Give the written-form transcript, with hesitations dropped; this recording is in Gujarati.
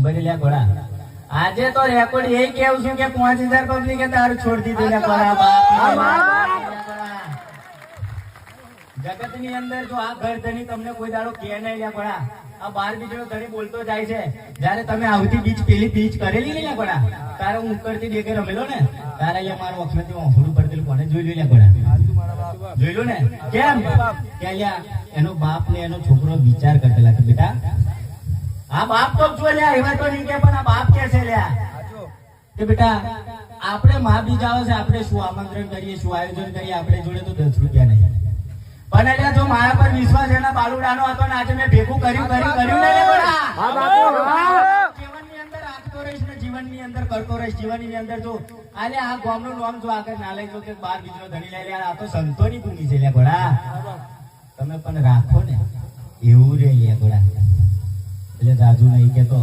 સંભાળી લ્યા ઘોડા. આજે તો રેકોર્ડ એ કેવું છું કે 5000 પબ્લિકે તારું છોડી દીધું લ્યા ઘોડા. જગત ની અંદર જો આ ઘર ધણી તમને કોઈ દાડો કે નહીં લ્યા ઘોડા. આ 12 બીજનો ધણી બોલતો જાય છે. જયારે તમે આવતી બીચ પેલી બીચ કરેલી ને ઘોડા, તારે હું ઉકળતી ડેકે રમેલો ને, તારે અહીંયા મારું વખતથી ઓફડું પડતેલું કોને જોઈ લે ઘોડા? જોઈ લો ને. કેમ કે અહીંયા એનો બાપ ને એનો છોકરો વિચાર કરતેલા કે બેટા આ બાપ તો જો લ્યા એવા તો નહીં કે, પણ આ બાપ કે છે લ્યા કે બેટા આપણે મા બીજ આવે છે, આપણે શું આમંત્રણ કરીએ, શું આયોજન કરીએ, આપણે જોડે તો 10 રૂપિયા નહીં. પણ એટલે જો મારા પર વિશ્વાસ એના બાલુડાનો હતો ને આજે મેં ભેગું કર્યું ને જીવનની અંદર રાખતો રહીશ ને જીવનની અંદર કરતો રહીશ. જીવનની અંદર જો આલે આ ગામનું નામ જો આગળ ના લઈ જો કે 12 બીજનો ધણી લઈ લે, આ તો સંતોની ભૂમિ છે લે ઘોડા. તમે પણ રાખો ને એવું રે લે ઘોડા. એટલે રાજુ નહીં કેતો